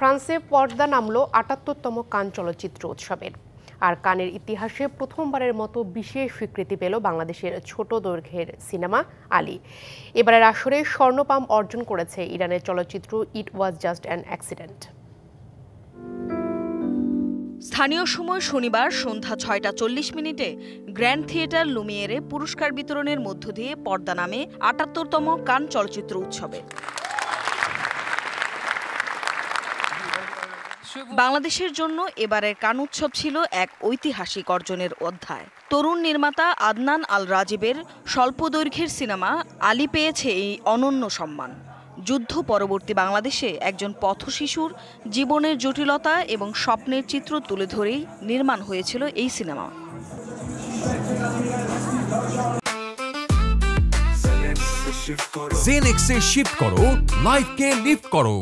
ফ্রান্সে পর্দা নামলো ৭৮তম কান চলচ্চিত্র উৎসবের। আর কানের ইতিহাসে প্রথমবারের মতো বিশেষ স্বীকৃতি পেল বাংলাদেশের ছোট দৈর্ঘ্যের সিনেমা আলী। এবারের আসরে স্বর্ণপাম অর্জন করেছে ইরানের চলচ্চিত্র ইট ওয়াজ জাস্ট অ্যান অ্যাক্সিডেন্ট। স্থানীয় সময় শনিবার সন্ধ্যা ৬টা ৪০ গ্র্যান্ড থিয়েটার লুমিয়েরে পুরস্কার বিতরণের মধ্য দিয়ে পর্দা নামে ৭৮তম কান চলচ্চিত্র উৎসবে। বাংলাদেশের জন্য এবারের কান উৎসব ছিল এক ঐতিহাসিক অর্জনের অধ্যায়। তরুণ নির্মাতা আদনান আল রাজীবের স্বল্প দৈর্ঘ্যের সিনেমা আলী পেয়েছে এই অনন্য সম্মান। যুদ্ধ পরবর্তী বাংলাদেশে একজন পথশিশুর জীবনের জটিলতা এবং স্বপ্নের চিত্র তুলে ধরেই নির্মাণ হয়েছিল এই সিনেমা। জেনেক্সে শিফট করো, লাইফকে লিফট করো।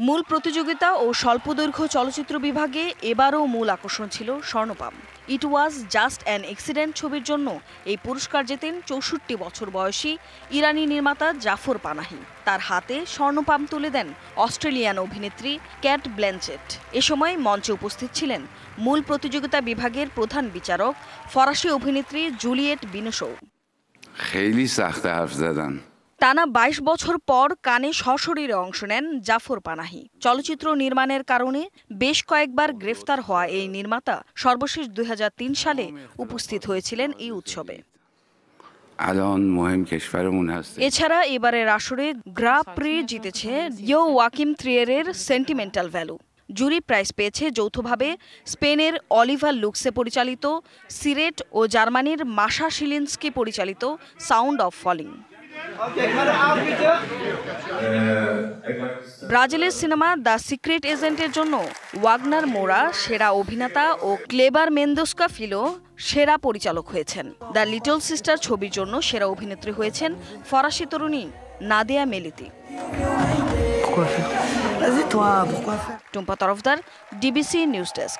মূল প্রতিযোগিতা ও স্বল্পদৈর্ঘ্য চলচ্চিত্র বিভাগে এবারও মূল আকর্ষণ ছিল স্বর্ণপাম। ইট ওয়াজ জাস্ট অ্যান অ্যাক্সিডেন্ট ছবির জন্য এই পুরস্কার জেতেন ৬৪ বছর বয়সী ইরানি নির্মাতা জাফর পানাহি। তার হাতে স্বর্ণপাম তুলে দেন অস্ট্রেলিয়ান অভিনেত্রী ক্যাট ব্ল্যানচেট। এ সময় মঞ্চে উপস্থিত ছিলেন মূল প্রতিযোগিতা বিভাগের প্রধান বিচারক ফরাসি অভিনেত্রী জুলিয়েট বিনোশো। টানা ২২ বছর পর কানে সশরীরে অংশ নেন জাফর পানাহি। চলচ্চিত্র নির্মাণের কারণে বেশ কয়েকবার গ্রেফতার হওয়া এই নির্মাতা সর্বশেষ ২০০৩ সালে উপস্থিত হয়েছিলেন এই উৎসবে। এছাড়া এবারের আসরে গ্রা প্রি জিতেছে ইয়োয়াকিম ট্রিয়েরের সেন্টিমেন্টাল ভ্যালু। জুরি প্রাইজ পেয়েছে যৌথভাবে স্পেনের অলিভার লুক্সে পরিচালিত সিরেট ও জার্মানির মাশা শিলিনস্কি পরিচালিত সাউন্ড অফ ফলিং। ব্রাজিলের সিনেমা দ্য সিক্রেট এজেন্টের জন্য ওয়াগনার মোরা সেরা অভিনেতা ও ক্লেবার মেন্দোস্কা ফিলো সেরা পরিচালক হয়েছেন। দ্য লিটল সিস্টার ছবির জন্য সেরা অভিনেত্রী হয়েছেন ফরাসি তরুণী Nadia Melliti. Tumpa Tarafdar, DBC news desk.